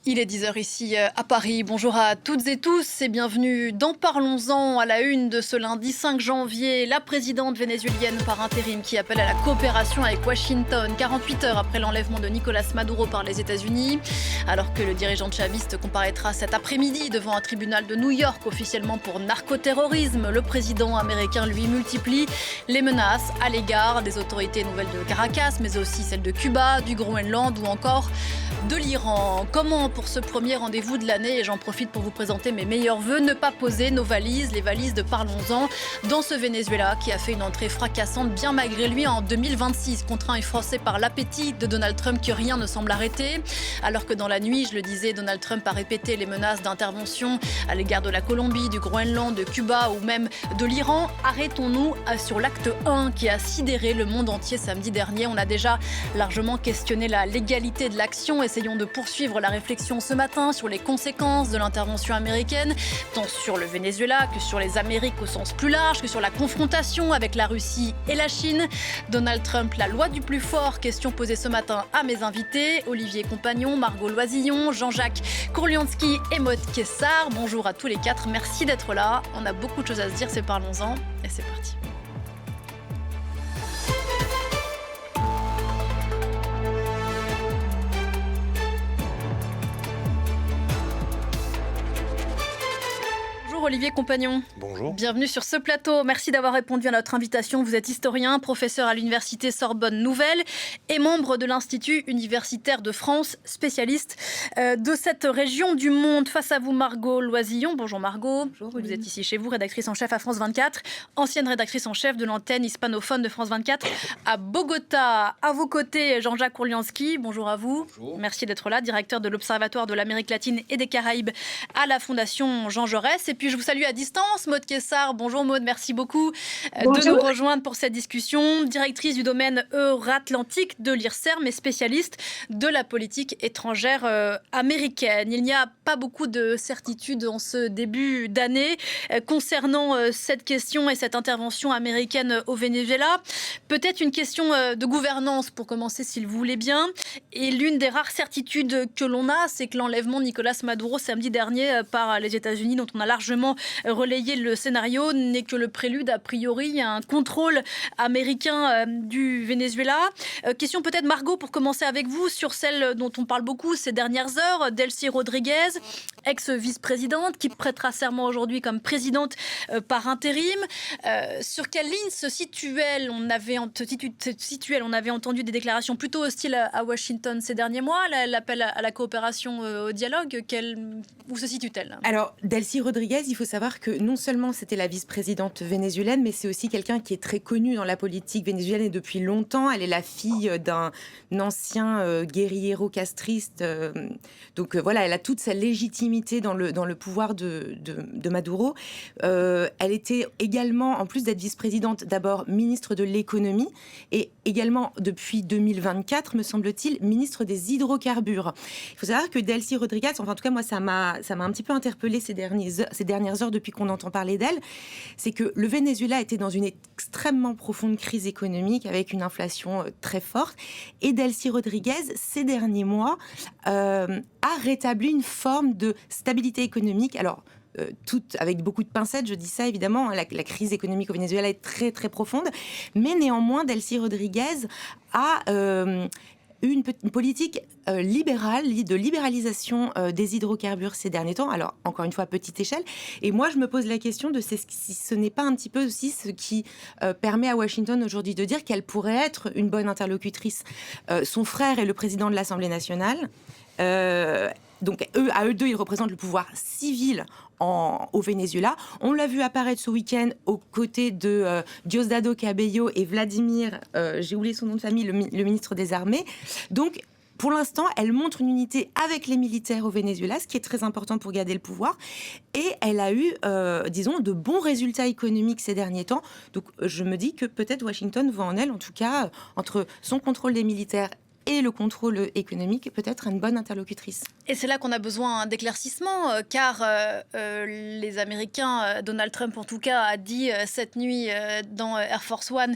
Il est 10 h ici à Paris. Bonjour à toutes et tous et bienvenue dans Parlons-en. À la une de ce lundi 5 janvier, la présidente vénézuélienne par intérim qui appelle à la coopération avec Washington 48 heures après l'enlèvement de Nicolás Maduro par les États-Unis. Alors que le dirigeant chaviste comparaîtra cet après-midi devant un tribunal de New York officiellement pour narcoterrorisme, le président américain lui multiplie les menaces à l'égard des autorités nouvelles de Caracas, mais aussi celles de Cuba, du Groenland ou encore de l'Iran. Comment pour ce premier rendez-vous de l'année, et j'en profite pour vous présenter mes meilleurs vœux, ne pas poser nos valises, les valises de Parlons-en, dans ce Venezuela qui a fait une entrée fracassante bien malgré lui en 2026, contraint et forcé par l'appétit de Donald Trump que rien ne semble arrêter. Alors que dans la nuit, je le disais, Donald Trump a répété les menaces d'intervention à l'égard de la Colombie, du Groenland, de Cuba ou même de l'Iran. Arrêtons-nous sur l'acte 1 qui a sidéré le monde entier samedi dernier. On a déjà largement questionné la légalité de l'action. Essayons de poursuivre la réflexion ce matin sur les conséquences de l'intervention américaine, tant sur le Venezuela que sur les Amériques au sens plus large, que sur la confrontation avec la Russie et la Chine. Donald Trump, la loi du plus fort, question posée ce matin à mes invités, Olivier Compagnon, Margot Loisillon, Jean-Jacques Kourlianski et Maud Kessar. Bonjour à tous les quatre, merci d'être là. On a beaucoup de choses à se dire, c'est Parlons-en et c'est parti. Olivier Compagnon. Bonjour. Bienvenue sur ce plateau. Merci d'avoir répondu à notre invitation. Vous êtes historien, professeur à l'université Sorbonne Nouvelle et membre de l'Institut universitaire de France, spécialiste de cette région du monde. Face à vous, Margot Loisillon. Bonjour Margot. Bonjour. Vous êtes ici chez vous, rédactrice en chef à France 24, ancienne rédactrice en chef de l'antenne hispanophone de France 24 à Bogota. À vos côtés, Jean-Jacques Kourlianski. Bonjour à vous. Bonjour. Merci d'être là, directeur de l'Observatoire de l'Amérique latine et des Caraïbes à la Fondation Jean Jaurès. Et puis je vous salue à distance, Maud Kessar. Bonjour Maud, merci beaucoup de nous rejoindre pour cette discussion. Directrice du domaine Euro-Atlantique de l'IRSERM et spécialiste de la politique étrangère américaine. Il n'y a pas beaucoup de certitudes en ce début d'année concernant cette question et cette intervention américaine au Venezuela. Peut-être une question de gouvernance pour commencer, s'il vous voulez bien. Et l'une des rares certitudes que l'on a, c'est que l'enlèvement de Nicolás Maduro samedi dernier par les États-Unis, dont on a largement relayer le scénario, n'est que le prélude a priori à un contrôle américain du Venezuela. Question peut-être Margot pour commencer avec vous sur celle dont on parle beaucoup ces dernières heures, Delcy Rodriguez, ex-vice-présidente qui prêtera serment aujourd'hui comme présidente par intérim. Sur quelle ligne se situe-t-elle ? On avait entendu des déclarations plutôt hostiles à Washington ces derniers mois. L'appel à la coopération, au dialogue, où se situe-t-elle ? Alors, Delcy Rodriguez, il faut savoir que non seulement c'était la vice-présidente vénézuélienne, mais c'est aussi quelqu'un qui est très connu dans la politique vénézuélienne et depuis longtemps. Elle est la fille d'un ancien guérillero castriste. Donc voilà, elle a toute sa légitimité dans le pouvoir de Maduro. Elle était également, en plus d'être vice-présidente, d'abord ministre de l'économie et également depuis 2024, me semble-t-il, ministre des hydrocarbures. Il faut savoir que Delcy Rodriguez, enfin en tout cas moi ça m'a un petit peu interpellée ces dernières heures depuis qu'on entend parler d'elle, c'est que le Venezuela était dans une extrêmement profonde crise économique avec une inflation très forte et Delcy Rodriguez, ces derniers mois, a rétabli une forme de stabilité économique. Alors, tout avec beaucoup de pincettes, je dis ça évidemment, la crise économique au Venezuela est très très profonde, mais néanmoins Delcy Rodriguez a une politique libérale, de libéralisation des hydrocarbures ces derniers temps. Alors, encore une fois, à petite échelle. Et moi, je me pose la question de si ce n'est pas un petit peu aussi ce qui permet à Washington aujourd'hui de dire qu'elle pourrait être une bonne interlocutrice. Son frère est le président de l'Assemblée nationale. Donc, à eux deux, ils représentent le pouvoir civil au Venezuela. On l'a vu apparaître ce week-end aux côtés de Diosdado Cabello et Vladimir, j'ai oublié son nom de famille, le ministre des Armées. Donc, pour l'instant, elle montre une unité avec les militaires au Venezuela, ce qui est très important pour garder le pouvoir. Et elle a eu, disons, de bons résultats économiques ces derniers temps. Donc, je me dis que peut-être Washington voit en elle, en tout cas, entre son contrôle des militaires et le contrôle économique peut être une bonne interlocutrice. Et c'est là qu'on a besoin d'éclaircissement, car les Américains, Donald Trump en tout cas, a dit cette nuit dans Air Force One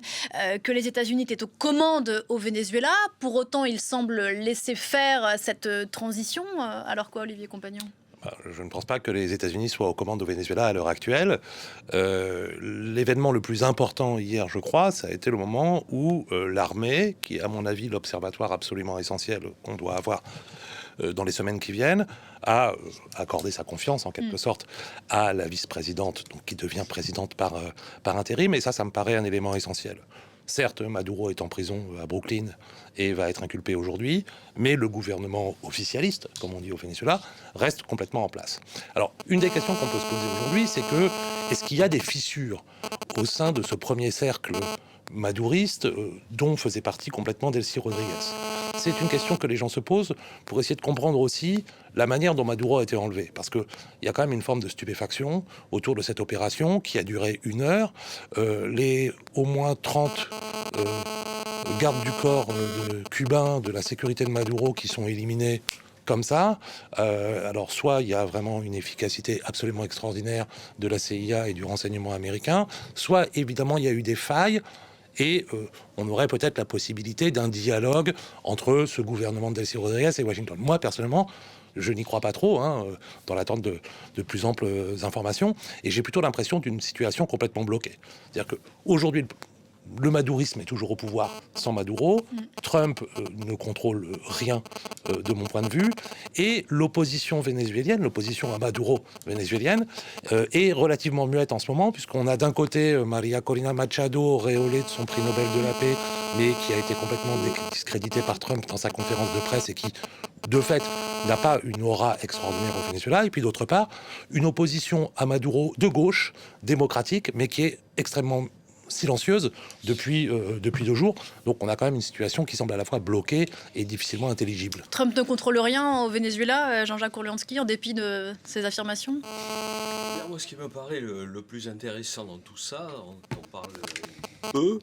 que les États-Unis étaient aux commandes au Venezuela. Pour autant, il semble laisser faire cette transition. Alors quoi, Olivier Compagnon ? Je ne pense pas que les États-Unis soient aux commandes au Venezuela à l'heure actuelle. L'événement le plus important hier, je crois, ça a été le moment où l'armée, qui est à mon avis l'observatoire absolument essentiel qu'on doit avoir dans les semaines qui viennent, a accordé sa confiance en quelque sorte à la vice-présidente, donc qui devient présidente par intérim. Et ça me paraît un élément essentiel. Certes, Maduro est en prison à Brooklyn et va être inculpé aujourd'hui, mais le gouvernement officialiste, comme on dit au Venezuela, reste complètement en place. Alors, une des questions qu'on peut se poser aujourd'hui, c'est que est-ce qu'il y a des fissures au sein de ce premier cercle madouriste dont faisait partie complètement Delcy Rodriguez ? C'est une question que les gens se posent pour essayer de comprendre aussi la manière dont Maduro a été enlevé. Parce qu'il y a quand même une forme de stupéfaction autour de cette opération qui a duré 1 heure. Les au moins 30 gardes du corps cubains de la sécurité de Maduro qui sont éliminés comme ça. Alors soit il y a vraiment une efficacité absolument extraordinaire de la CIA et du renseignement américain, soit évidemment il y a eu des failles. Et on aurait peut-être la possibilité d'un dialogue entre ce gouvernement de Delcy Rodriguez et Washington. Moi, personnellement, je n'y crois pas trop, dans l'attente de plus amples informations. Et j'ai plutôt l'impression d'une situation complètement bloquée. C'est-à-dire qu'aujourd'hui, le madourisme est toujours au pouvoir sans Maduro. Trump ne contrôle rien de mon point de vue. Et l'opposition vénézuélienne, l'opposition à Maduro vénézuélienne, est relativement muette en ce moment, puisqu'on a d'un côté María Corina Machado, auréolée de son prix Nobel de la paix, mais qui a été complètement discréditée par Trump dans sa conférence de presse et qui, de fait, n'a pas une aura extraordinaire au Venezuela. Et puis d'autre part, une opposition à Maduro de gauche, démocratique, mais qui est extrêmement silencieuse depuis 2 jours. Donc on a quand même une situation qui semble à la fois bloquée et difficilement intelligible. Trump ne contrôle rien au Venezuela, Jean-Jacques Orlianski, en dépit de ses affirmations ? Moi, ce qui me paraît le plus intéressant dans tout ça, on parle peu,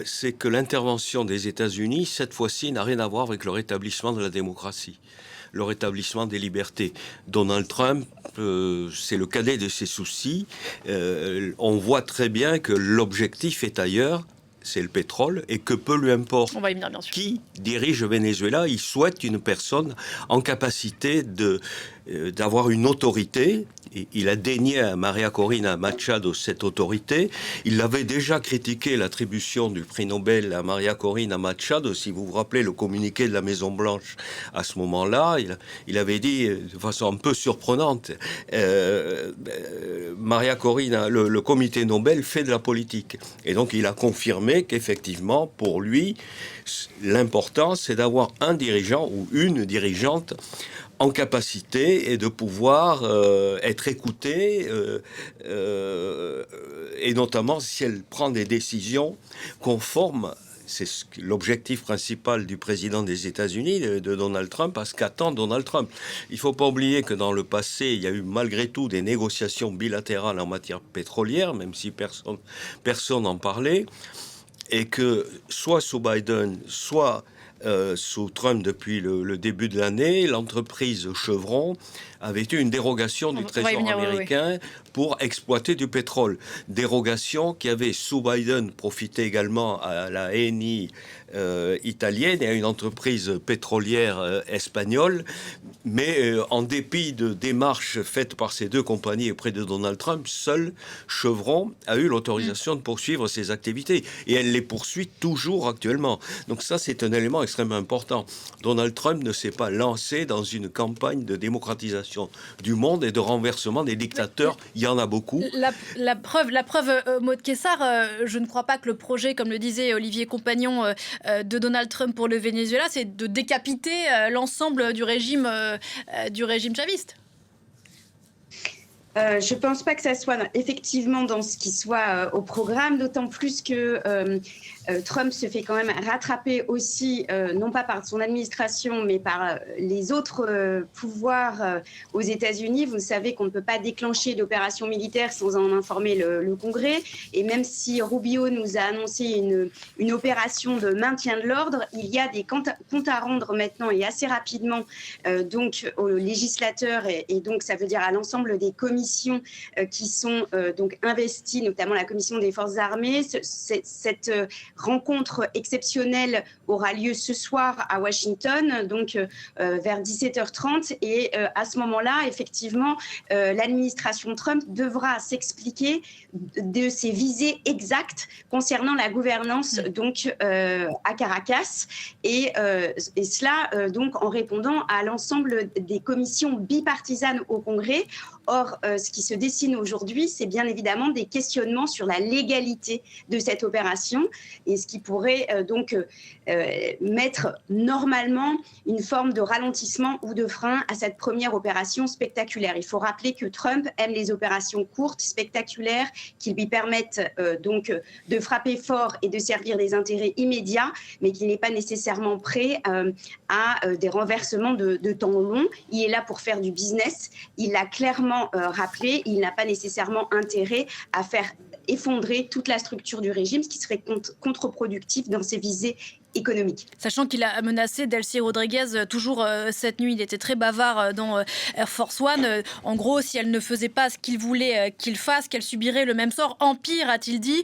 c'est que l'intervention des États-Unis, cette fois-ci, n'a rien à voir avec le rétablissement de la démocratie, le rétablissement des libertés. Donald Trump, c'est le cadet de ses soucis. On voit très bien que l'objectif est ailleurs, c'est le pétrole, et que peu lui importe. On va y venir, bien sûr. Qui dirige le Venezuela, il souhaite une personne en capacité d'avoir une autorité. Et il a dénié à María Corina Machado cette autorité. Il avait déjà critiqué l'attribution du prix Nobel à María Corina Machado. Si vous vous rappelez le communiqué de la Maison-Blanche à ce moment-là, il avait dit de façon un peu surprenante, María Corina, le comité Nobel fait de la politique. Et donc il a confirmé qu'effectivement, pour lui, l'important, c'est d'avoir un dirigeant ou une dirigeante en capacité et de pouvoir être écoutée, et notamment si elle prend des décisions conformes. C'est l'objectif principal du président des États-Unis, de Donald Trump, à ce qu'attend Donald Trump. Il ne faut pas oublier que dans le passé, il y a eu malgré tout des négociations bilatérales en matière pétrolière, même si personne n'en parlait, et que soit sous Biden, soit sous Trump depuis le début de l'année, l'entreprise Chevron avait eu une dérogation du Trésor américain pour exploiter du pétrole. Dérogation qui avait, sous Biden, profité également à la ENI italienne et à une entreprise pétrolière espagnole. Mais en dépit de démarches faites par ces deux compagnies auprès de Donald Trump, seul Chevron a eu l'autorisation de poursuivre ses activités. Et elle les poursuit toujours actuellement. Donc ça, c'est un élément extrêmement important. Donald Trump ne s'est pas lancé dans une campagne de démocratisation du monde et de renversement des dictateurs. Il y en a beaucoup. La preuve, Maud Kessar, je ne crois pas que le projet, comme le disait Olivier Compagnon, de Donald Trump pour le Venezuela, c'est de décapiter l'ensemble du régime chaviste. Je ne pense pas que ça soit effectivement dans ce qui soit au programme, d'autant plus que Trump se fait quand même rattraper aussi, non pas par son administration, mais par les autres pouvoirs aux États-Unis. Vous savez qu'on ne peut pas déclencher d'opération militaire sans en informer le Congrès. Et même si Rubio nous a annoncé une opération de maintien de l'ordre, il y a des comptes à rendre maintenant et assez rapidement donc aux législateurs et donc ça veut dire à l'ensemble des commissions qui sont donc investies, notamment la commission des forces armées. Cette rencontre exceptionnelle aura lieu ce soir à Washington, donc vers 17h30. Et à ce moment-là, effectivement, l'administration Trump devra s'expliquer de ses visées exactes concernant la gouvernance donc à Caracas. Et cela donc en répondant à l'ensemble des commissions bipartisanes au Congrès. Or, ce qui se dessine aujourd'hui, c'est bien évidemment des questionnements sur la légalité de cette opération et ce qui pourrait donc mettre normalement une forme de ralentissement ou de frein à cette première opération spectaculaire. Il faut rappeler que Trump aime les opérations courtes, spectaculaires, qui lui permettent donc de frapper fort et de servir des intérêts immédiats, mais qu'il n'est pas nécessairement prêt à des renversements de temps long. Il est là pour faire du business. Il l'a clairement rappelé, il n'a pas nécessairement intérêt à faire effondrer toute la structure du régime, ce qui serait contre-productif dans ses visées économique. Sachant qu'il a menacé Delcy Rodriguez toujours cette nuit, il était très bavard dans Air Force One. En gros, si elle ne faisait pas ce qu'il voulait qu'il fasse, qu'elle subirait le même sort. En pire, a-t-il dit,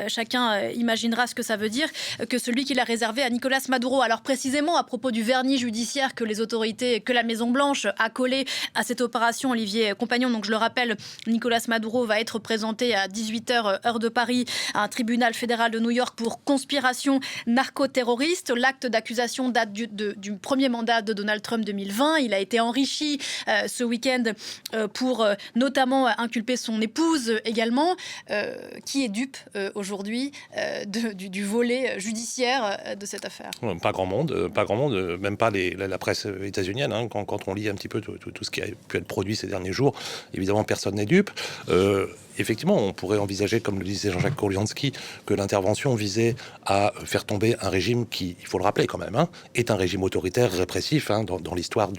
chacun imaginera ce que ça veut dire, que celui qu'il a réservé à Nicolas Maduro. Alors précisément, à propos du vernis judiciaire que les autorités, que la Maison-Blanche a collé à cette opération, Olivier Compagnon, donc je le rappelle, Nicolas Maduro va être présenté à 18h, heure de Paris, à un tribunal fédéral de New York pour conspiration narco-terroriste. L'acte d'accusation date du premier mandat de Donald Trump 2020. Il a été enrichi ce week-end pour notamment inculper son épouse également, qui est dupe aujourd'hui du volet judiciaire de cette affaire. Pas grand monde, même pas la presse états-unienne. Hein, quand on lit un petit peu tout ce qui a pu être produit ces derniers jours, évidemment personne n'est dupe. Effectivement, on pourrait envisager, comme le disait Jean-Jacques Korlianski, que l'intervention visait à faire tomber un régime qui, il faut le rappeler quand même, hein, est un régime autoritaire, répressif. Hein, dans l'histoire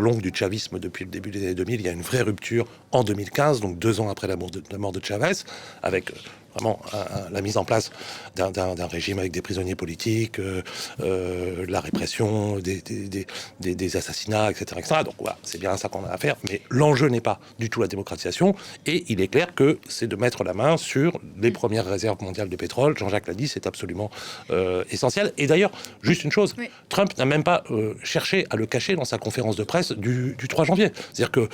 longue du chavisme depuis le début des années 2000, il y a une vraie rupture en 2015, donc 2 ans après la mort de Chavez, avec vraiment la mise en place d'un régime avec des prisonniers politiques, la répression, des assassinats, etc., etc. Donc voilà, c'est bien ça qu'on a à faire. Mais l'enjeu n'est pas du tout la démocratisation. Et il est clair que c'est de mettre la main sur les premières réserves mondiales de pétrole. Jean-Jacques l'a dit, c'est absolument essentiel. Et d'ailleurs, juste une chose, oui. Trump n'a même pas cherché à le cacher dans sa conférence de presse du 3 janvier. C'est-à-dire que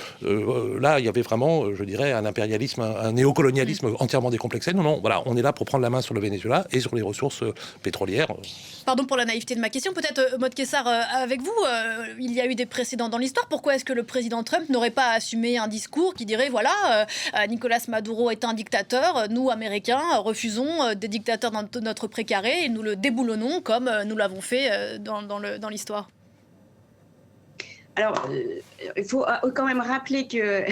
là, il y avait vraiment, je dirais, un impérialisme, un néocolonialisme entièrement décomplexé. Non, voilà, on est là pour prendre la main sur le Venezuela et sur les ressources pétrolières. Pardon pour la naïveté de ma question. Peut-être, Maud Kessar, avec vous, il y a eu des précédents dans l'histoire. Pourquoi est-ce que le président Trump n'aurait pas assumé un discours qui dirait, voilà, Nicolas Maduro est un dictateur, nous, Américains, refusons des dictateurs dans notre précaré et nous le déboulonnons comme nous l'avons fait dans l'histoire? Alors, il faut quand même rappeler que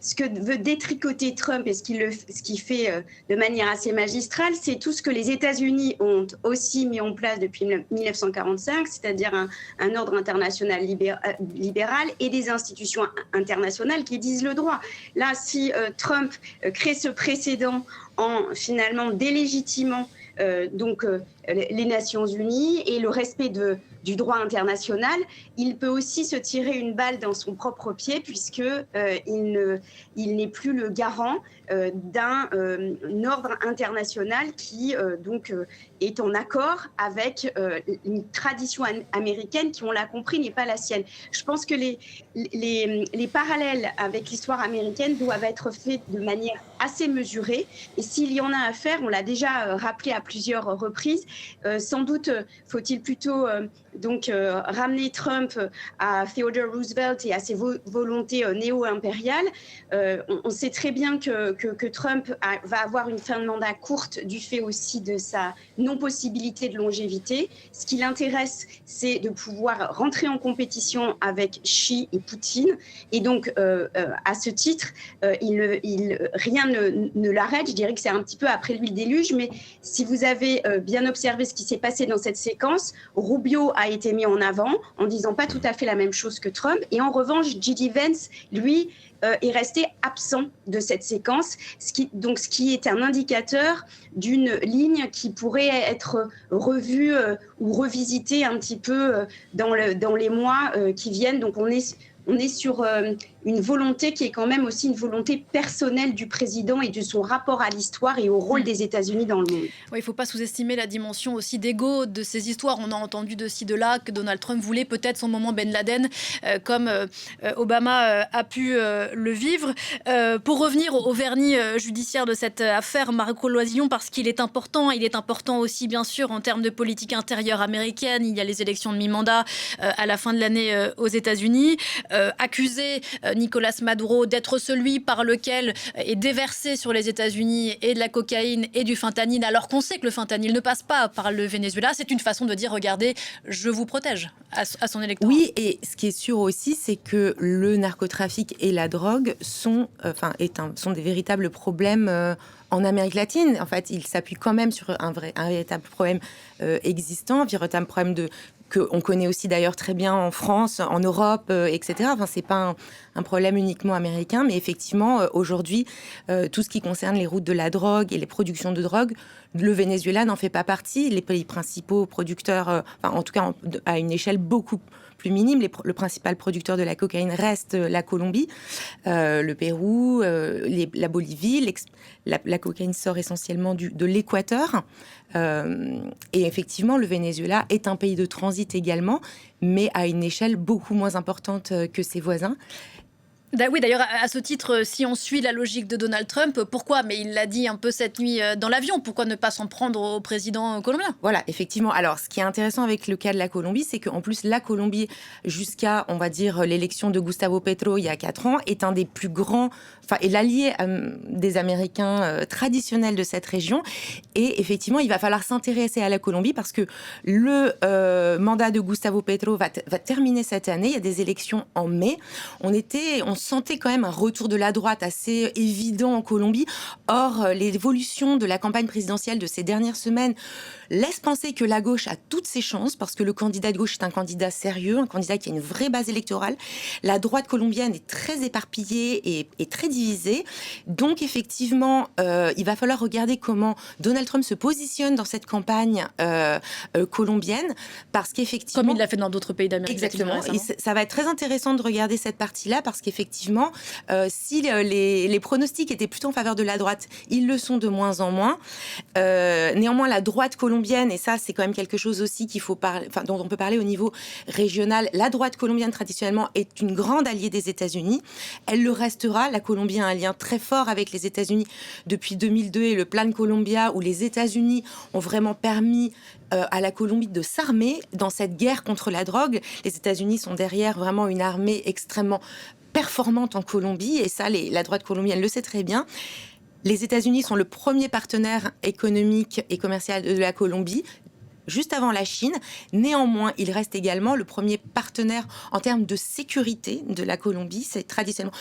ce que veut détricoter Trump et ce qu'il fait de manière assez magistrale, c'est tout ce que les États-Unis ont aussi mis en place depuis 1945, c'est-à-dire un ordre international libéral et des institutions internationales qui disent le droit. Là, si Trump crée ce précédent en finalement délégitimant les Nations Unies et le respect du droit international, il peut aussi se tirer une balle dans son propre pied puisque il n'est plus le garant d'un ordre international qui est en accord avec une tradition américaine qui, on l'a compris, n'est pas la sienne. Je pense que les parallèles avec l'histoire américaine doivent être faits de manière assez mesurée. Et s'il y en a à faire, on l'a déjà rappelé à plusieurs reprises, sans doute faut-il plutôt ramener Trump à Theodore Roosevelt et à ses volontés néo-impériales. On sait très bien que Trump va avoir une fin de mandat courte du fait aussi de sa non-possibilité de longévité. Ce qui l'intéresse, c'est de pouvoir rentrer en compétition avec Xi et Poutine. Et donc, à ce titre, rien ne l'arrête. Je dirais que c'est un petit peu après lui le déluge, mais si vous avez bien observé ce qui s'est passé dans cette séquence, Rubio a été mis en avant en disant pas tout à fait la même chose que Trump. Et en revanche, J.D. Vance, lui, est resté absent de cette séquence, ce qui est un indicateur d'une ligne qui pourrait être revue ou revisitée un petit peu dans les mois qui viennent. Donc on est sur une volonté qui est quand même aussi une volonté personnelle du président et de son rapport à l'histoire et au rôle des États-Unis dans le monde. Oui, il ne faut pas sous-estimer la dimension aussi d'ego de ces histoires. On a entendu de ci, de là que Donald Trump voulait peut-être son moment Ben Laden, comme Obama a pu le vivre. Pour revenir au vernis judiciaire de cette affaire, Marco Loisillon, parce qu'il est important. Il est important aussi, bien sûr, en termes de politique intérieure américaine. Il y a les élections de mi-mandat à la fin de l'année aux États-Unis. Accuser Nicolas Maduro d'être celui par lequel est déversé sur les États-Unis et de la cocaïne et du fentanyl, alors qu'on sait que le fentanyl ne passe pas par le Venezuela, c'est une façon de dire, regardez, je vous protège à son électorat. Oui, et ce qui est sûr aussi, c'est que le narcotrafic et la drogue sont des véritables problèmes en Amérique latine. En fait, il s'appuie quand même sur un véritable problème existant, un véritable problème qu'on connaît aussi d'ailleurs très bien en France, en Europe, etc. Enfin, c'est pas un problème uniquement américain, mais effectivement, aujourd'hui, tout ce qui concerne les routes de la drogue et les productions de drogue, le Venezuela n'en fait pas partie. Les pays principaux producteurs, en tout cas à une échelle beaucoup plus minime, le principal producteur de la cocaïne reste la Colombie, le Pérou, la Bolivie. La cocaïne sort essentiellement de l'Équateur. Et effectivement, le Venezuela est un pays de transit également, mais à une échelle beaucoup moins importante que ses voisins. Oui, d'ailleurs, à ce titre, si on suit la logique de Donald Trump, pourquoi, mais il l'a dit un peu cette nuit dans l'avion, pourquoi ne pas s'en prendre au président colombien ? Voilà, effectivement. Alors, ce qui est intéressant avec le cas de la Colombie, c'est qu'en plus, la Colombie, jusqu'à, on va dire, l'élection de Gustavo Petro il y a 4 ans, est un des plus grands, est l'allié des Américains traditionnels de cette région. Et effectivement, il va falloir s'intéresser à la Colombie parce que le mandat de Gustavo Petro va terminer cette année. Il y a des élections en mai. On sentait quand même un retour de la droite assez évident en Colombie. Or, l'évolution de la campagne présidentielle de ces dernières semaines laisse penser que la gauche a toutes ses chances parce que le candidat de gauche est un candidat sérieux, un candidat qui a une vraie base électorale. La droite colombienne est très éparpillée et très divisée. Donc, effectivement, il va falloir regarder comment Donald Trump se positionne dans cette campagne colombienne parce qu'effectivement... Comme il l'a fait dans d'autres pays d'Amérique latine. Exactement. Et ça va être très intéressant de regarder cette partie-là parce qu'effectivement, si les pronostics étaient plutôt en faveur de la droite, ils le sont de moins en moins. Néanmoins, la droite colombienne, et ça, c'est quand même quelque chose aussi dont on peut parler au niveau régional. La droite colombienne, traditionnellement, est une grande alliée des États-Unis. Elle le restera. La Colombie a un lien très fort avec les États-Unis depuis 2002 et le Plan Colombia, où les États-Unis ont vraiment permis à la Colombie de s'armer dans cette guerre contre la drogue. Les États-Unis sont derrière vraiment une armée extrêmement performante en Colombie, et ça, la droite colombienne le sait très bien. Les États-Unis sont le premier partenaire économique et commercial de la Colombie, juste avant la Chine. Néanmoins, il reste également le premier partenaire en termes de sécurité de la Colombie. C'est traditionnellement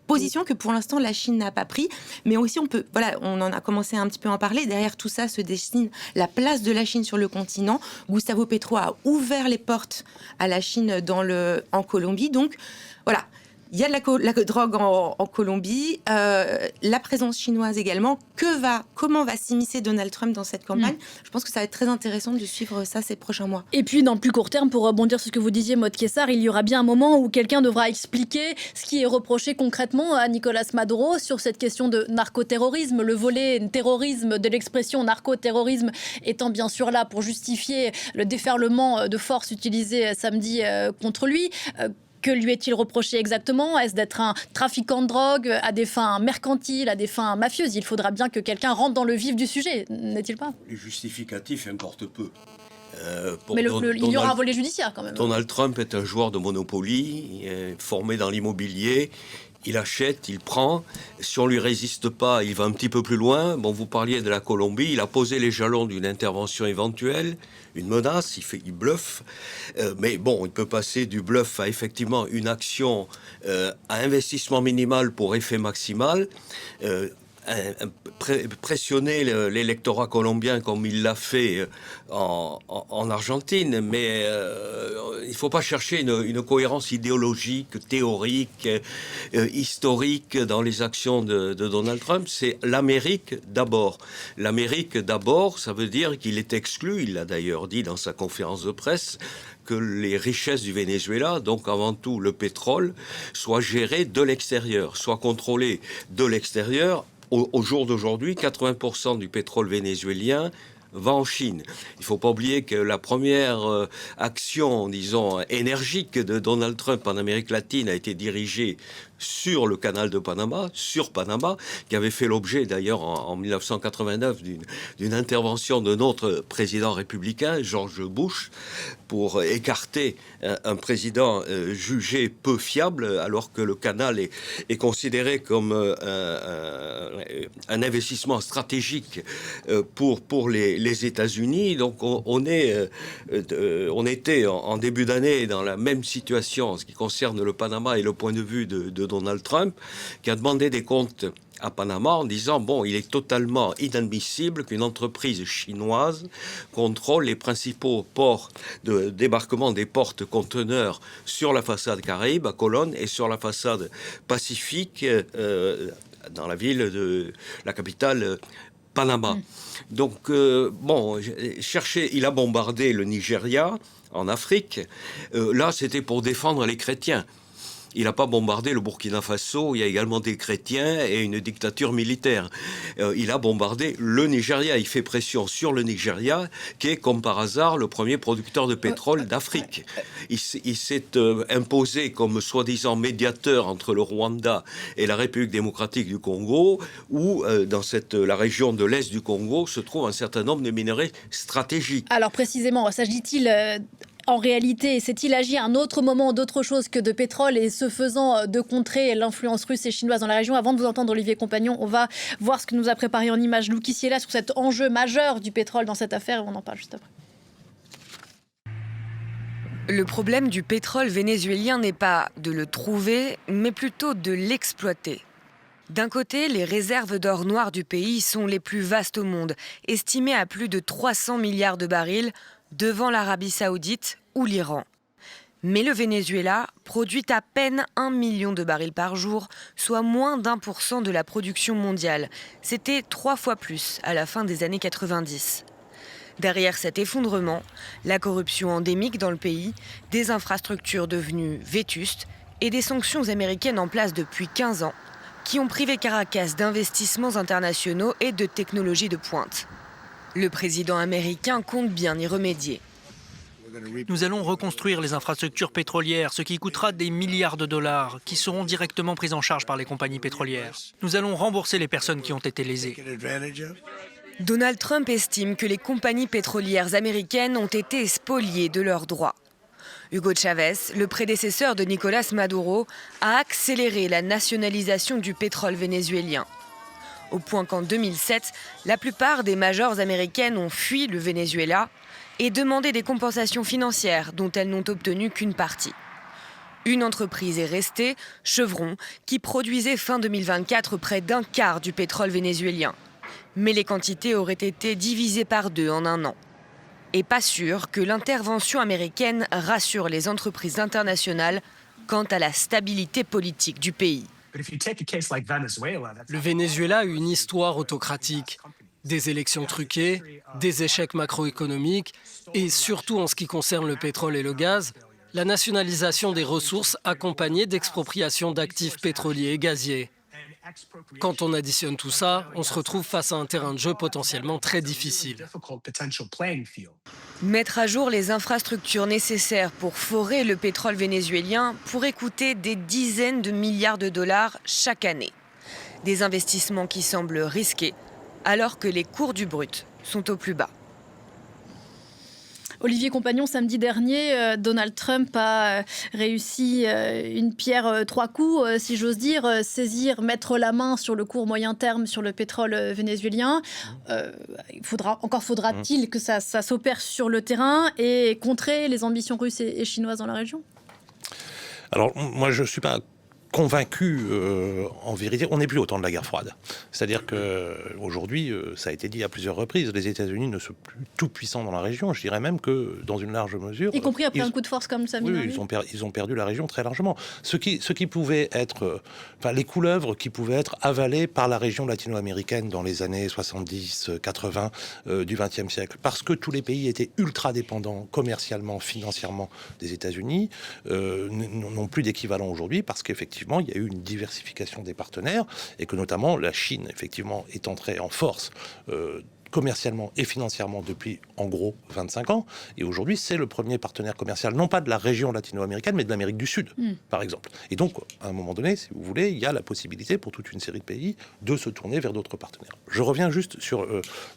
position que pour l'instant la Chine n'a pas pris, mais aussi on en a commencé un petit peu à en parler. Derrière tout ça se dessine la place de la Chine sur le continent. Gustavo Petro a ouvert les portes à la Chine en Colombie. Donc voilà. Il y a de la drogue en Colombie, la présence chinoise également. Comment va s'immiscer Donald Trump dans cette campagne ? Je pense que ça va être très intéressant de suivre ça ces prochains mois. Et puis, dans le plus court terme, pour rebondir sur ce que vous disiez, Maud Kessar, il y aura bien un moment où quelqu'un devra expliquer ce qui est reproché concrètement à Nicolas Maduro sur cette question de narcoterrorisme. Le volet terrorisme de l'expression narcoterrorisme étant bien sûr là pour justifier le déferlement de force utilisé samedi contre lui. Que lui est-il reproché exactement ? Est-ce d'être un trafiquant de drogue à des fins mercantiles, à des fins mafieuses ? Il faudra bien que quelqu'un rentre dans le vif du sujet, n'est-il pas ? Les justificatifs importent peu. Mais il y aura un volet judiciaire quand même. Donald Trump est un joueur de Monopoly, formé dans l'immobilier. il achète, il prend. Si on ne lui résiste pas, il va un petit peu plus loin. Bon, vous parliez de la Colombie, il a posé les jalons d'une intervention éventuelle, une menace, il bluffe. Mais bon, il peut passer du bluff à effectivement une action à investissement minimal pour effet maximal. Pressionner l'électorat colombien comme il l'a fait en Argentine, mais il ne faut pas chercher une cohérence idéologique, théorique, historique dans les actions de Donald Trump. C'est l'Amérique d'abord. L'Amérique d'abord, ça veut dire qu'il est exclu, il l'a d'ailleurs dit dans sa conférence de presse, que les richesses du Venezuela, donc avant tout le pétrole, soient gérées de l'extérieur, soient contrôlées de l'extérieur. Au jour d'aujourd'hui, 80% du pétrole vénézuélien va en Chine. Il ne faut pas oublier que la première action, disons, énergique de Donald Trump en Amérique latine a été dirigée sur le canal de Panama, sur Panama, qui avait fait l'objet d'ailleurs en 1989 d'une intervention de notre président républicain, George Bush, pour écarter un président jugé peu fiable, alors que le canal est considéré comme un investissement stratégique pour les États-Unis. Donc on était en début d'année dans la même situation en ce qui concerne le Panama et le point de vue de Donald Trump, qui a demandé des comptes à Panama en disant, bon, il est totalement inadmissible qu'une entreprise chinoise contrôle les principaux ports de débarquement des porte-conteneurs sur la façade Caraïbe, à Colón, et sur la façade Pacifique, dans la ville de la capitale, Panama. Donc, il a bombardé le Nigeria, en Afrique. Là, c'était pour défendre les chrétiens. Il n'a pas bombardé le Burkina Faso, il y a également des chrétiens et une dictature militaire. Il a bombardé le Nigeria, il fait pression sur le Nigeria, qui est, comme par hasard, le premier producteur de pétrole d'Afrique. Il s'est imposé comme soi-disant médiateur entre le Rwanda et la République démocratique du Congo, où, dans la région de l'Est du Congo, se trouve un certain nombre de minerais stratégiques. Alors précisément, s'agit-il... En réalité, s'est-il agi à un autre moment d'autre chose que de pétrole et ce faisant de contrer l'influence russe et chinoise dans la région? Avant de vous entendre, Olivier Compagnon, on va voir ce que nous a préparé en images Lou Kissiela sur cet enjeu majeur du pétrole dans cette affaire et on en parle juste après. Le problème du pétrole vénézuélien n'est pas de le trouver, mais plutôt de l'exploiter. D'un côté, les réserves d'or noir du pays sont les plus vastes au monde, estimées à plus de 300 milliards de barils, devant l'Arabie Saoudite ou l'Iran. Mais le Venezuela produit à peine 1 million de barils par jour, soit moins d'1% de la production mondiale. C'était 3 fois plus à la fin des années 90. Derrière cet effondrement, la corruption endémique dans le pays, des infrastructures devenues vétustes et des sanctions américaines en place depuis 15 ans qui ont privé Caracas d'investissements internationaux et de technologies de pointe. Le président américain compte bien y remédier. Nous allons reconstruire les infrastructures pétrolières, ce qui coûtera des milliards de dollars, qui seront directement pris en charge par les compagnies pétrolières. Nous allons rembourser les personnes qui ont été lésées. Donald Trump estime que les compagnies pétrolières américaines ont été spoliées de leurs droits. Hugo Chavez, le prédécesseur de Nicolás Maduro, a accéléré la nationalisation du pétrole vénézuélien. Au point qu'en 2007, la plupart des majors américaines ont fui le Venezuela et demandé des compensations financières dont elles n'ont obtenu qu'une partie. Une entreprise est restée, Chevron, qui produisait fin 2024 près d'un quart du pétrole vénézuélien. Mais les quantités auraient été divisées par 2 en 1 an. Et pas sûr que l'intervention américaine rassure les entreprises internationales quant à la stabilité politique du pays. Le Venezuela a une histoire autocratique, des élections truquées, des échecs macroéconomiques et surtout en ce qui concerne le pétrole et le gaz, la nationalisation des ressources accompagnée d'expropriation d'actifs pétroliers et gaziers. Quand on additionne tout ça, on se retrouve face à un terrain de jeu potentiellement très difficile. Mettre à jour les infrastructures nécessaires pour forer le pétrole vénézuélien pourrait coûter des dizaines de milliards de dollars chaque année. Des investissements qui semblent risqués alors que les cours du brut sont au plus bas. Olivier Compagnon, samedi dernier, Donald Trump a réussi une pierre trois coups, si j'ose dire, mettre la main sur le court moyen terme sur le pétrole vénézuélien. Faudra-t-il que ça s'opère sur le terrain et contrer les ambitions russes et chinoises dans la région ? Alors, moi, je ne suis pas convaincu, en vérité, on n'est plus au temps de la guerre froide. C'est-à-dire qu'aujourd'hui, ça a été dit à plusieurs reprises, les États-Unis ne sont plus tout puissants dans la région. Je dirais même que, dans une large mesure... Y compris après un coup de force comme ça. Oui, ils ont perdu la région très largement. Ce qui pouvait être... les couleuvres qui pouvaient être avalées par la région latino-américaine dans les années 70-80 du XXe siècle, parce que tous les pays étaient ultra dépendants commercialement, financièrement des États-Unis, n'ont plus d'équivalent aujourd'hui, parce qu'effectivement, il y a eu une diversification des partenaires et que notamment la Chine, effectivement, est entrée en force commercialement et financièrement depuis, en gros, 25 ans. Et aujourd'hui, c'est le premier partenaire commercial, non pas de la région latino-américaine, mais de l'Amérique du Sud, par exemple. Et donc, à un moment donné, si vous voulez, il y a la possibilité pour toute une série de pays de se tourner vers d'autres partenaires. Je reviens juste sur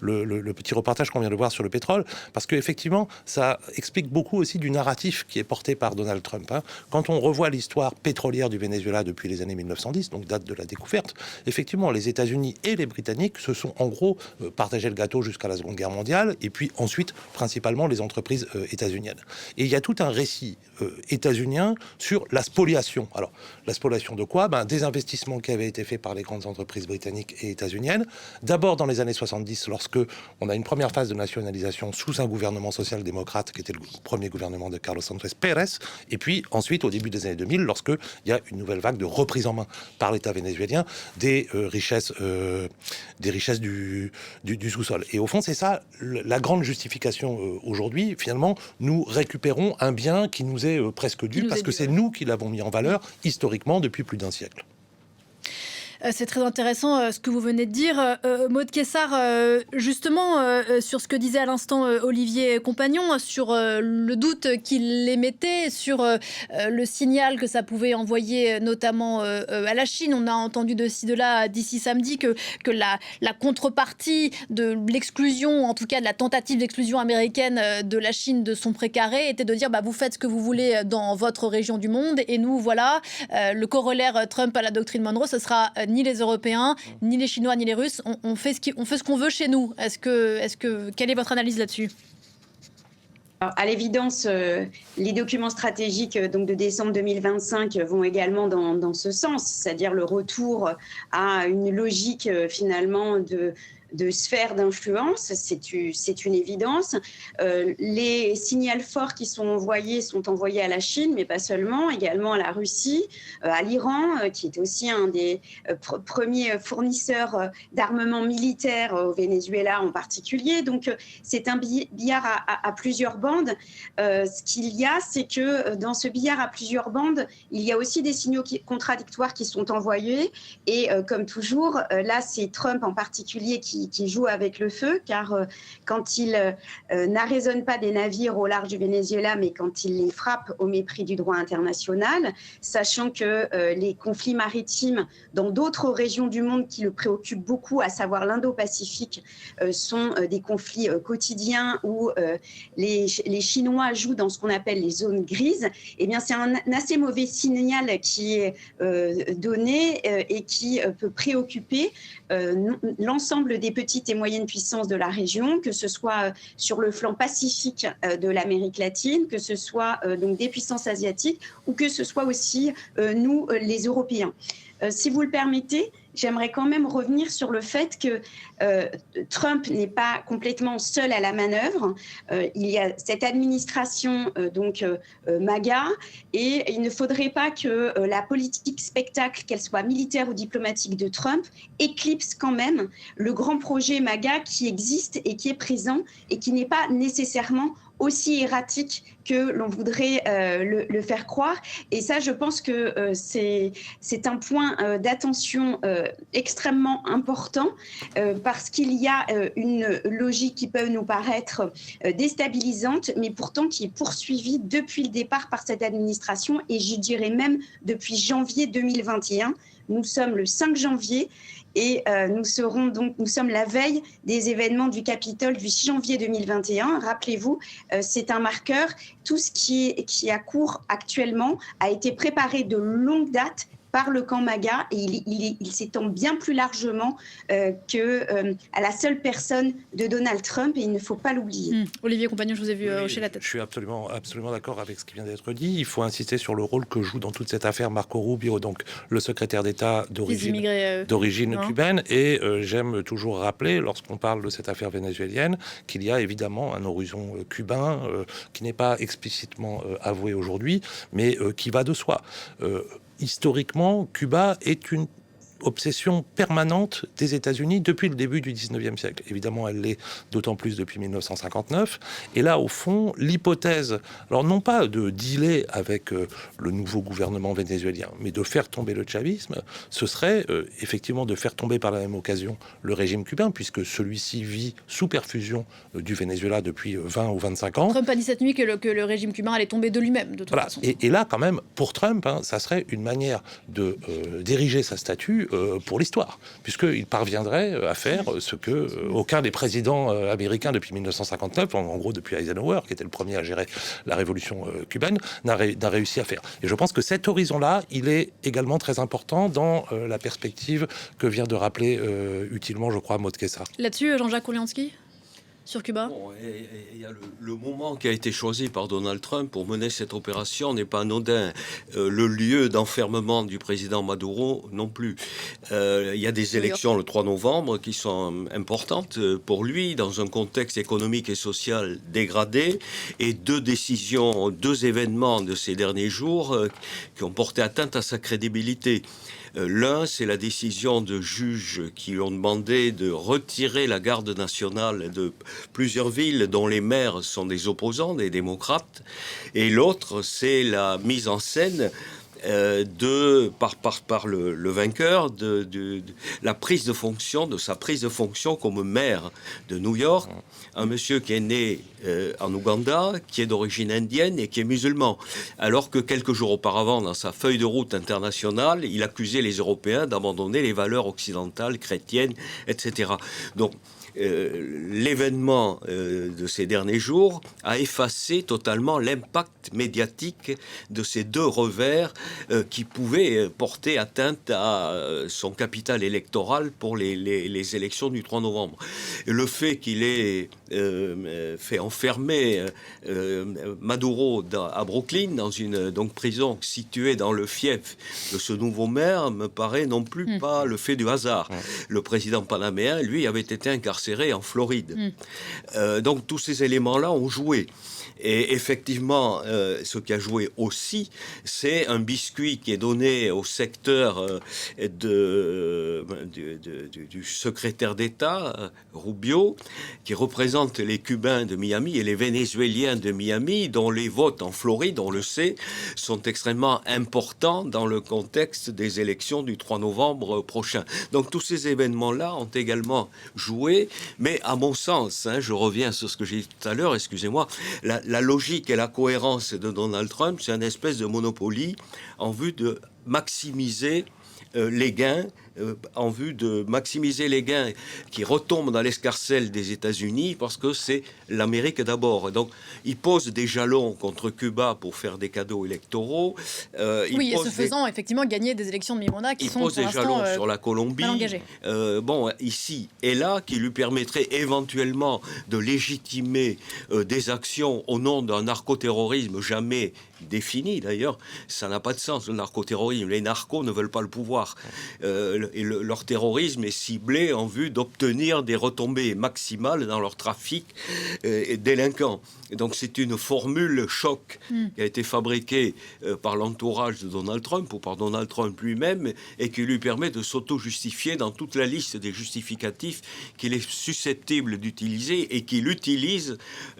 le petit reportage qu'on vient de voir sur le pétrole, parce qu'effectivement, ça explique beaucoup aussi du narratif qui est porté par Donald Trump. Quand on revoit l'histoire pétrolière du Venezuela depuis les années 1910, donc date de la découverte, effectivement, les États-Unis et les Britanniques se sont en gros partagé le gâteau jusqu'à la Seconde Guerre mondiale, et puis ensuite, principalement, les entreprises états-uniennes. Et il y a tout un récit états-unien sur la spoliation. Alors, la spoliation de quoi ? Des investissements qui avaient été faits par les grandes entreprises britanniques et états-uniennes. D'abord dans les années 70, lorsque on a une première phase de nationalisation sous un gouvernement social-démocrate, qui était le premier gouvernement de Carlos Andrés Pérez, et puis ensuite, au début des années 2000, lorsque il y a une nouvelle vague de reprise en main par l'État vénézuélien des richesses du sous-sol. Et au fond, c'est ça la grande justification aujourd'hui. Finalement, nous récupérons un bien qui nous est presque dû, parce que c'est nous qui l'avons mis en valeur historiquement depuis plus d'un siècle. C'est très intéressant ce que vous venez de dire. Maud Kessar, justement, sur ce que disait à l'instant Olivier Compagnon, sur le doute qu'il émettait, sur le signal que ça pouvait envoyer notamment à la Chine. On a entendu de ci, de là, d'ici samedi, que la contrepartie de l'exclusion, en tout cas de la tentative d'exclusion américaine de la Chine de son précaré, était de dire vous faites ce que vous voulez dans votre région du monde, et nous, voilà, le corollaire Trump à la doctrine Monroe, ce sera ni les Européens, ni les Chinois, ni les Russes. On fait ce qu'on veut chez nous. Quelle est votre analyse là-dessus ? Alors, à l'évidence, les documents stratégiques de décembre 2025 vont également dans ce sens, c'est-à-dire le retour à une logique finalement de sphère d'influence, c'est une évidence. Les signaux forts qui sont envoyés à la Chine, mais pas seulement, également à la Russie, à l'Iran, qui est aussi un des premiers fournisseurs d'armement militaire au Venezuela en particulier. Donc, c'est un billard à plusieurs bandes. Ce qu'il y a, c'est que dans ce billard à plusieurs bandes, il y a aussi des signaux contradictoires qui sont envoyés. Et comme toujours, là, c'est Trump en particulier qui joue avec le feu, car quand il n'arraisonne pas des navires au large du Venezuela, mais quand il les frappe au mépris du droit international, sachant que les conflits maritimes dans d'autres régions du monde qui le préoccupent beaucoup, à savoir l'Indo-Pacifique, sont des conflits quotidiens où les Chinois jouent dans ce qu'on appelle les zones grises. Eh bien, c'est un assez mauvais signal qui est donné et qui peut préoccuper l'ensemble des petites et moyennes puissances de la région, que ce soit sur le flanc pacifique de l'Amérique latine, que ce soit donc des puissances asiatiques, ou que ce soit aussi nous, les Européens. Si vous le permettez, j'aimerais quand même revenir sur le fait que Trump n'est pas complètement seul à la manœuvre. Il y a cette administration MAGA, et il ne faudrait pas que la politique spectacle, qu'elle soit militaire ou diplomatique de Trump, éclipse quand même le grand projet MAGA qui existe et qui est présent et qui n'est pas nécessairement aussi erratique que l'on voudrait le faire croire. Et ça, je pense que c'est un point d'attention extrêmement important parce qu'il y a une logique qui peut nous paraître déstabilisante, mais pourtant qui est poursuivie depuis le départ par cette administration, et je dirais même depuis janvier 2021, Nous sommes le 5 janvier et nous sommes la veille des événements du Capitole du 6 janvier 2021. Rappelez-vous, c'est un marqueur. Tout ce qui a cours actuellement a été préparé de longue date par le camp MAGA et il s'étend bien plus largement à la seule personne de Donald Trump et il ne faut pas l'oublier. Olivier Compagnon, je vous ai vu hocher la tête. Je suis absolument d'accord avec ce qui vient d'être dit. Il faut insister sur le rôle que joue dans toute cette affaire Marco Rubio, donc le secrétaire d'État d'origine cubaine. Et j'aime toujours rappeler, lorsqu'on parle de cette affaire vénézuélienne, qu'il y a évidemment un horizon cubain qui n'est pas explicitement avoué aujourd'hui, mais qui va de soi. Historiquement, Cuba est une obsession permanente des États-Unis depuis le début du 19e siècle. Évidemment, elle l'est d'autant plus depuis 1959. Et là, au fond, l'hypothèse, alors non pas de dealer avec le nouveau gouvernement vénézuélien, mais de faire tomber le chavisme, ce serait effectivement de faire tomber par la même occasion le régime cubain, puisque celui-ci vit sous perfusion du Venezuela depuis 20 ou 25 ans. Trump a dit cette nuit que le régime cubain allait tomber de lui-même, de toute façon. Et là, quand même, pour Trump, ça serait une manière de d'ériger sa statue pour l'histoire, puisqu'il parviendrait à faire ce que aucun des présidents américains depuis 1959, en gros depuis Eisenhower, qui était le premier à gérer la révolution cubaine, n'a réussi à faire. Et je pense que cet horizon-là, il est également très important dans la perspective que vient de rappeler utilement, je crois, Maud Kessa. Là-dessus, Jean-Jacques Orlianski ? Sur Cuba ? Il y a le moment qui a été choisi par Donald Trump pour mener cette opération n'est pas anodin. Le lieu d'enfermement du président Maduro non plus. Il y a des élections le 3 novembre qui sont importantes pour lui dans un contexte économique et social dégradé et deux événements de ces derniers jours qui ont porté atteinte à sa crédibilité. L'un, c'est la décision de juges qui lui ont demandé de retirer la garde nationale de plusieurs villes dont les maires sont des opposants, des démocrates. Et l'autre, c'est la mise en scène par le vainqueur de la prise de fonction, de sa prise de fonction comme maire de New York, un monsieur qui est né en Ouganda, qui est d'origine indienne et qui est musulman, alors que quelques jours auparavant, dans sa feuille de route internationale, il accusait les Européens d'abandonner les valeurs occidentales, chrétiennes, etc. Donc, l'événement de ces derniers jours a effacé totalement l'impact médiatique de ces deux revers qui pouvaient porter atteinte à son capital électoral pour les élections du 3 novembre. Et le fait qu'il ait fait enfermer Maduro à Brooklyn, dans une prison située dans le fief de ce nouveau maire, me paraît non plus pas le fait du hasard. Le président panaméen, lui, avait été incarcéré en Floride. Donc tous ces éléments-là ont joué. Et effectivement, ce qui a joué aussi, c'est un biscuit qui est donné au secteur du secrétaire d'État, Rubio, qui représente les Cubains de Miami et les Vénézuéliens de Miami, dont les votes en Floride, on le sait, sont extrêmement importants dans le contexte des élections du 3 novembre prochain. Donc tous ces événements-là ont également joué, mais à mon sens, je reviens sur ce que j'ai dit tout à l'heure, excusez-moi, la logique et la cohérence de Donald Trump, c'est une espèce de monopoly en vue de maximiser les gains, qui retombent dans l'escarcelle des États-Unis parce que c'est l'Amérique d'abord. Donc, il pose des jalons contre Cuba pour faire des cadeaux électoraux. Et ce faisant, effectivement, gagner des élections de mi-mandat qui sont pour l'instant Il pose des jalons sur la Colombie. Ici et là, qui lui permettraient éventuellement de légitimer des actions au nom d'un narcoterrorisme jamais défini. D'ailleurs, ça n'a pas de sens, le narcoterrorisme. Les narcos ne veulent pas le pouvoir. Leur terrorisme est ciblé en vue d'obtenir des retombées maximales dans leur trafic délinquant. Et donc c'est une formule choc qui a été fabriquée par l'entourage de Donald Trump ou par Donald Trump lui-même et qui lui permet de s'auto-justifier dans toute la liste des justificatifs qu'il est susceptible d'utiliser et qu'il utilise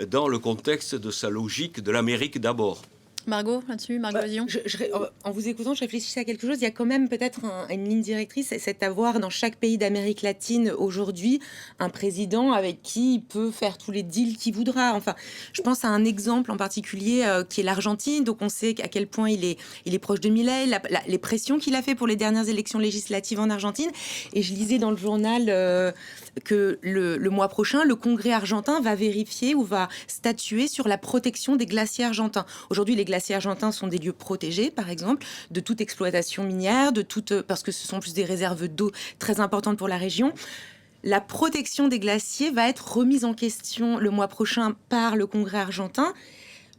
dans le contexte de sa logique de l'Amérique d'abord. Margot, là-dessus, Margot Vazillon. En vous écoutant, je réfléchissais à quelque chose. Il y a quand même peut-être une ligne directrice, c'est d'avoir dans chaque pays d'Amérique latine aujourd'hui un président avec qui il peut faire tous les deals qu'il voudra. Enfin, je pense à un exemple en particulier qui est l'Argentine. Donc on sait à quel point il est proche de Milei, les pressions qu'il a fait pour les dernières élections législatives en Argentine. Et je lisais dans le journal que le mois prochain, le Congrès argentin va vérifier ou va statuer sur la protection des glaciers argentins. Aujourd'hui, les glaciers argentins sont des lieux protégés, par exemple, de toute exploitation minière, parce que ce sont plus des réserves d'eau très importantes pour la région. La protection des glaciers va être remise en question le mois prochain par le Congrès argentin.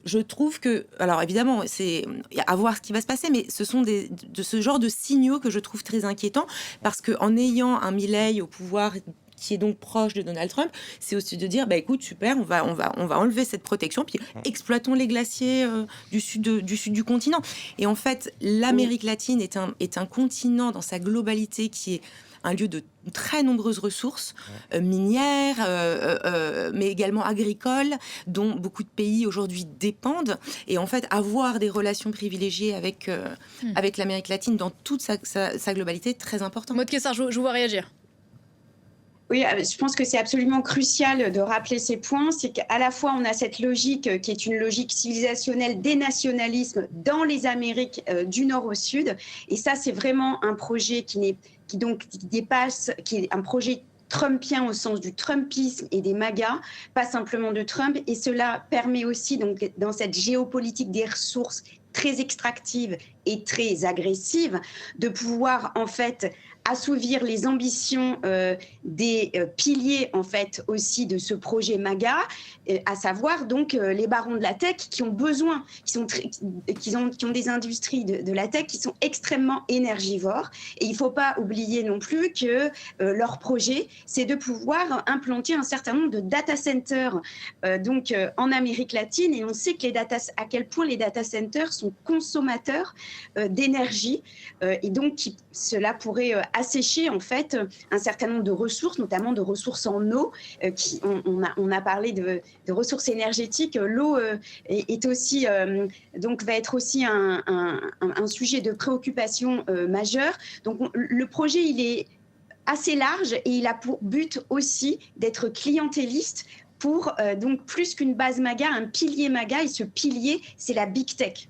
Je trouve que, alors évidemment, c'est à voir ce qui va se passer, mais ce sont de ce genre de signaux que je trouve très inquiétants, parce qu'en ayant un Milei au pouvoir qui est donc proche de Donald Trump, c'est aussi de dire, écoute, super, on va enlever cette protection, puis exploitons les glaciers du sud du continent. Et en fait, l'Amérique latine est un continent dans sa globalité qui est un lieu de très nombreuses ressources minières, mais également agricoles, dont beaucoup de pays aujourd'hui dépendent. Et en fait, avoir des relations privilégiées avec l'Amérique latine dans toute sa globalité est très important. Maud Kessar, je vous vois réagir. Oui, je pense que c'est absolument crucial de rappeler ces points. C'est qu'à la fois, on a cette logique qui est une logique civilisationnelle des nationalismes dans les Amériques du Nord au Sud. Et ça, c'est vraiment un projet qui dépasse, qui est un projet trumpien au sens du trumpisme et des MAGA, pas simplement de Trump. Et cela permet aussi, donc, dans cette géopolitique des ressources très extractives et très agressives, de pouvoir, en fait, assouvir les ambitions des piliers en fait aussi de ce projet MAGA, à savoir donc les barons de la tech qui ont besoin, qui ont des industries de la tech qui sont extrêmement énergivores. Et il ne faut pas oublier non plus que leur projet, c'est de pouvoir implanter un certain nombre de data centers en Amérique latine. Et on sait que à quel point les data centers sont consommateurs d'énergie et donc cela pourrait assécher en fait un certain nombre de ressources, notamment de ressources en eau. On a parlé de ressources énergétiques. L'eau est aussi va être aussi un sujet de préoccupation majeur. Donc le projet il est assez large et il a pour but aussi d'être clientéliste pour donc plus qu'une base MAGA, un pilier MAGA. Et ce pilier, c'est la big tech.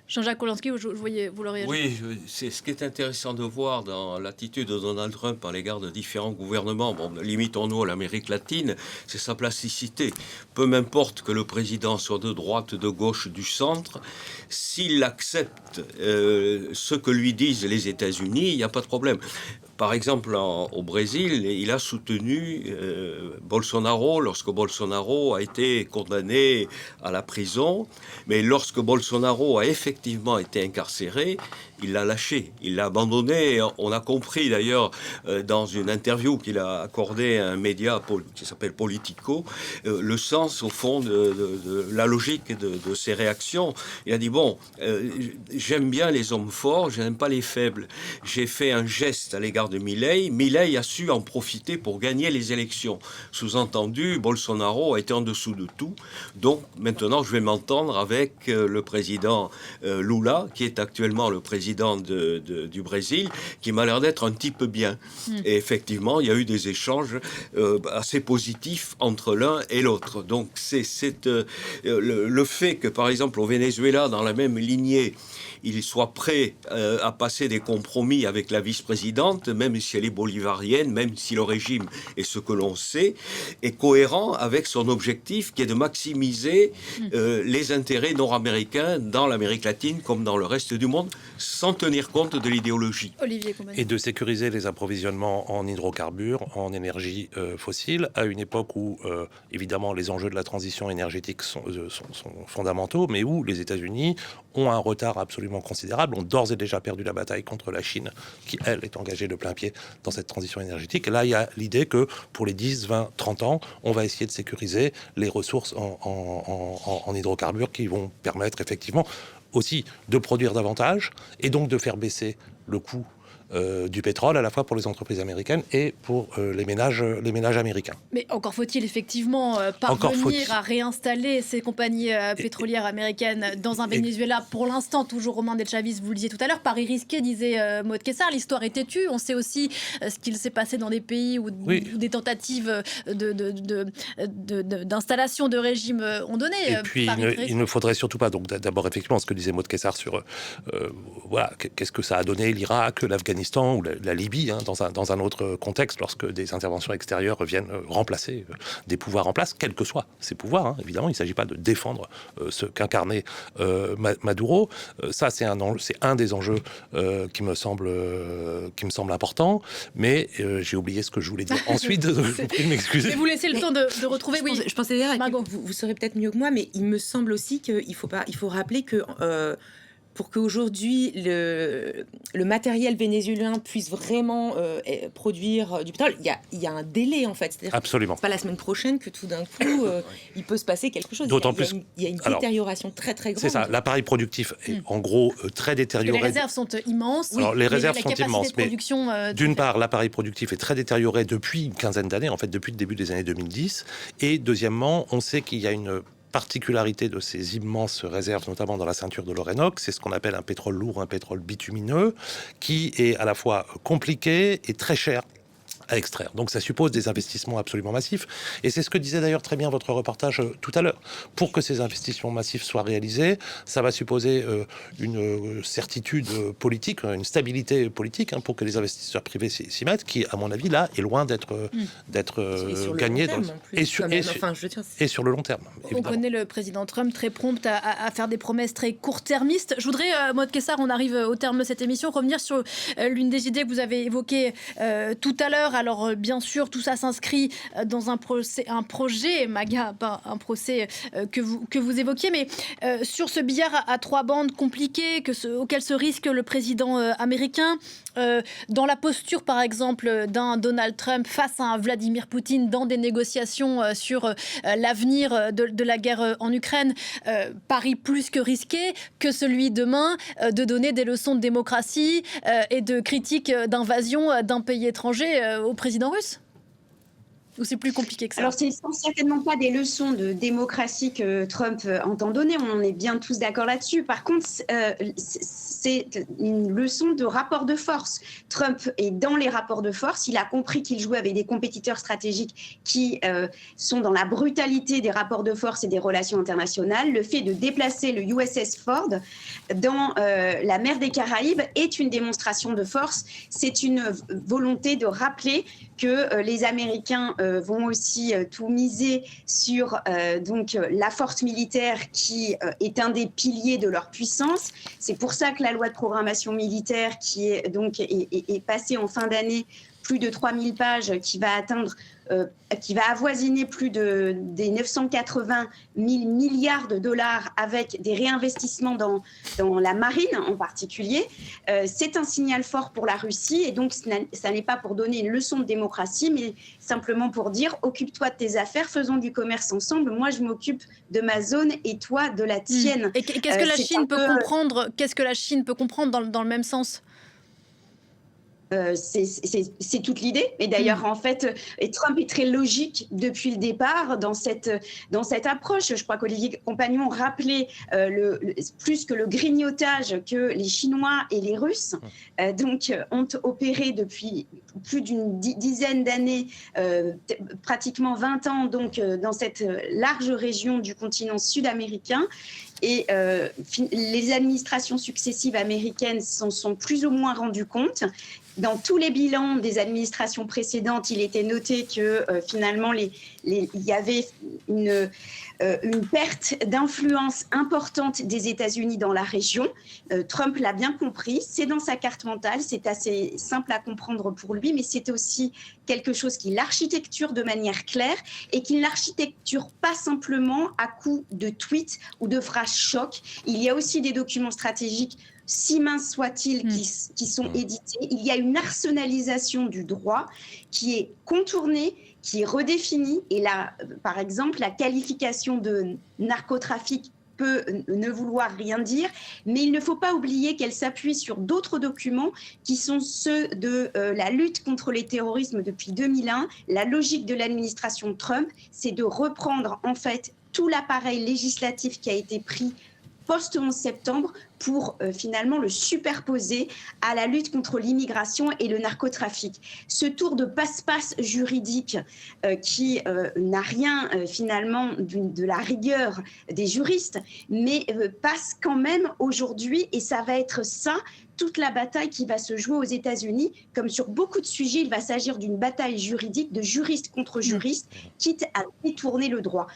Jean-Jacques Kolanski, vous le réagissez. Oui, c'est ce qui est intéressant de voir dans l'attitude de Donald Trump à l'égard de différents gouvernements. Bon, limitons-nous à l'Amérique latine, c'est sa plasticité. Peu m'importe que le président soit de droite, de gauche, du centre, s'il accepte ce que lui disent les États-Unis, il n'y a pas de problème. Par exemple, au Brésil, il a soutenu Bolsonaro lorsque Bolsonaro a été condamné à la prison. Mais lorsque Bolsonaro a effectivement été incarcéré, il l'a lâché, il l'a abandonné. On a compris d'ailleurs dans une interview qu'il a accordée à un média qui s'appelle Politico, le sens au fond de la logique de ses réactions. Il a dit, j'aime bien les hommes forts, je n'aime pas les faibles. J'ai fait un geste à l'égard de Milei. Milei a su en profiter pour gagner les élections. Sous-entendu, Bolsonaro a été en dessous de tout. Donc maintenant, je vais m'entendre avec le président Lula, qui est actuellement le président du Brésil, qui m'a l'air d'être un type bien. Et effectivement, il y a eu des échanges assez positifs entre l'un et l'autre. Donc c'est le fait que, par exemple, au Venezuela, dans la même lignée, il soit prêt à passer des compromis avec la vice-présidente, même si elle est bolivarienne, même si le régime est ce que l'on sait, est cohérent avec son objectif qui est de maximiser les intérêts nord-américains dans l'Amérique latine comme dans le reste du monde, sans tenir compte de l'idéologie. Olivier Combani. Et de sécuriser les approvisionnements en hydrocarbures, en énergie fossile, à une époque où, évidemment, les enjeux de la transition énergétique sont fondamentaux, mais où les États-Unis ont un retard absolument considérable, ont d'ores et déjà perdu la bataille contre la Chine, qui, elle, est engagée de plein pied dans cette transition énergétique. Et là, il y a l'idée que pour les 10, 20, 30 ans, on va essayer de sécuriser les ressources en hydrocarbures qui vont permettre effectivement aussi de produire davantage et donc de faire baisser le coût du pétrole, à la fois pour les entreprises américaines et pour les ménages américains. Mais encore faut-il effectivement parvenir à réinstaller ces compagnies pétrolières américaines dans un Venezuela, pour l'instant toujours aux mains des chavistes, vous le disiez tout à l'heure, pari risqué, disait Maud Kessar, l'histoire est têtue, on sait aussi ce qu'il s'est passé dans des pays où des tentatives d'installation de régime ont donné. Et puis il ne faudrait surtout pas, donc d'abord effectivement ce que disait Maud Kessar sur voilà, qu'est-ce que ça a donné l'Irak, l'Afghanistan ou la Libye, dans un autre contexte, lorsque des interventions extérieures viennent remplacer des pouvoirs en place, quels que soient ces pouvoirs, évidemment, il ne s'agit pas de défendre ce qu'incarnait Maduro. Ça, c'est un des enjeux qui me semble important, mais j'ai oublié ce que je voulais dire ensuite, je vous prie de m'excuser. Je vais vous laisser le temps de retrouver, je pensais d'ailleurs, vous saurez peut-être mieux que moi, mais il me semble aussi qu'il faut rappeler que pour qu'aujourd'hui le matériel vénézuélien puisse vraiment produire du pétrole, il y a un délai en fait. C'est-à-dire absolument. C'est pas la semaine prochaine que tout d'un coup il peut se passer quelque chose. D'autant plus, il y a une détérioration très très grande. C'est ça, l'appareil productif est en gros très détérioré. Les réserves sont immenses. Alors les réserves sont immenses, mais d'une part, l'appareil productif est très détérioré depuis une quinzaine d'années, en fait depuis le début des années 2010, et deuxièmement, on sait qu'il y a une particularité de ces immenses réserves, notamment dans la ceinture de l'Orénoque, c'est ce qu'on appelle un pétrole lourd, un pétrole bitumineux, qui est à la fois compliqué et très cher à extraire. Donc ça suppose des investissements absolument massifs. Et c'est ce que disait d'ailleurs très bien votre reportage tout à l'heure. Pour que ces investissements massifs soient réalisés, ça va supposer une certitude politique, une stabilité politique, pour que les investisseurs privés s'y mettent, qui, à mon avis, là, est loin d'être gagné. Et sur le long terme. On connaît le président Trump très prompt à faire des promesses très court-termistes. Je voudrais, Maud Kessar, on arrive au terme de cette émission, revenir sur l'une des idées que vous avez évoquées tout à l'heure. Alors, bien sûr, tout ça s'inscrit dans un projet MAGA, pas un procès que vous évoquiez, mais sur ce billard à trois bandes compliqué auquel se risque le président américain, dans la posture, par exemple, d'un Donald Trump face à un Vladimir Poutine dans des négociations sur l'avenir de la guerre en Ukraine, pari plus que risqué que celui demain de donner des leçons de démocratie et de critique d'invasion d'un pays étranger au président russe? Ou c'est plus compliqué que ça? Alors, ce ne sont certainement pas des leçons de démocratie que Trump entend donner, on en est bien tous d'accord là-dessus. Par contre, c'est une leçon de rapport de force. Trump est dans les rapports de force, il a compris qu'il jouait avec des compétiteurs stratégiques qui sont dans la brutalité des rapports de force et des relations internationales. Le fait de déplacer le USS Ford dans la mer des Caraïbes est une démonstration de force. C'est une volonté de rappeler que les Américains vont aussi tout miser sur donc la force militaire qui est un des piliers de leur puissance. C'est pour ça que la loi de programmation militaire qui est passée en fin d'année, plus de 3000 pages, qui va avoisiner plus des 980 000 milliards de dollars avec des réinvestissements dans la marine en particulier. C'est un signal fort pour la Russie et donc ça n'est pas pour donner une leçon de démocratie, mais simplement pour dire occupe-toi de tes affaires, faisons du commerce ensemble, moi je m'occupe de ma zone et toi de la tienne. Et qu'est-ce que la Chine peut comprendre? Qu'est-ce que la Chine peut comprendre dans le même sens? C'est toute l'idée. Et d'ailleurs, en fait, Trump est très logique depuis le départ dans cette approche. Je crois qu'Olivier Compagnon rappelait plus que le grignotage que les Chinois et les Russes ont opéré depuis plus d'une dizaine d'années, pratiquement 20 ans, dans cette large région du continent sud-américain. Et les administrations successives américaines s'en sont plus ou moins rendues compte. Dans tous les bilans des administrations précédentes, il était noté que finalement, il y avait une perte d'influence importante des États-Unis dans la région. Trump l'a bien compris, c'est dans sa carte mentale, c'est assez simple à comprendre pour lui, mais c'est aussi quelque chose qu'il architecture de manière claire et qu'il l'architecture pas simplement à coup de tweets ou de phrases choc. Il y a aussi des documents stratégiques, si minces soient-ils, qui sont édités. Il y a une arsenalisation du droit qui est contournée, qui est redéfinie. Et là, par exemple, la qualification de narcotrafic peut ne vouloir rien dire, mais il ne faut pas oublier qu'elle s'appuie sur d'autres documents qui sont ceux de la lutte contre les terrorismes depuis 2001. La logique de l'administration Trump, c'est de reprendre en fait tout l'appareil législatif qui a été pris post-11 septembre pour finalement le superposer à la lutte contre l'immigration et le narcotrafic. Ce tour de passe-passe juridique qui n'a rien finalement de la rigueur des juristes, mais passe quand même aujourd'hui, et ça va être ça, toute la bataille qui va se jouer aux États-Unis. Comme sur beaucoup de sujets, il va s'agir d'une bataille juridique, de juriste contre juriste, quitte à détourner le droit.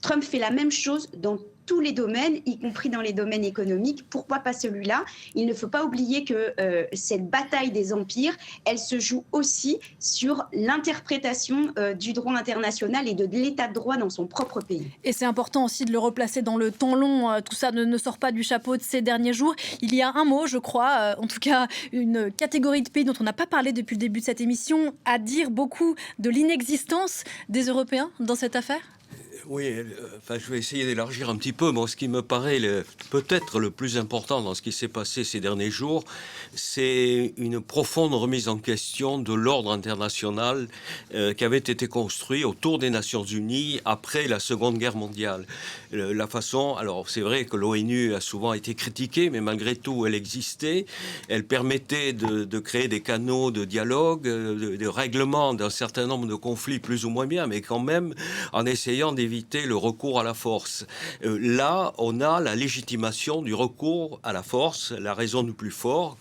Trump fait la même chose dans tous les domaines, y compris dans les domaines économiques. Pourquoi pas celui-là? Il ne faut pas oublier que cette bataille des empires, elle se joue aussi sur l'interprétation du droit international et de l'état de droit dans son propre pays. Et c'est important aussi de le replacer dans le temps long. Tout ça ne sort pas du chapeau de ces derniers jours. Il y a un mot, je crois, en tout cas une catégorie de pays dont on n'a pas parlé depuis le début de cette émission, à dire beaucoup de l'inexistence des Européens dans cette affaire. Oui, je vais essayer d'élargir un petit peu. Moi, ce qui me paraît peut-être le plus important dans ce qui s'est passé ces derniers jours, c'est une profonde remise en question de l'ordre international qui avait été construit autour des Nations Unies après la Seconde Guerre mondiale. La façon, alors c'est vrai que l'ONU a souvent été critiquée, mais malgré tout, elle existait. Elle permettait de créer des canaux de dialogue, de règlement d'un certain nombre de conflits plus ou moins bien, mais quand même en essayant d'éviter le recours à la force. Là, on a la légitimation du recours à la force, la raison du plus fort,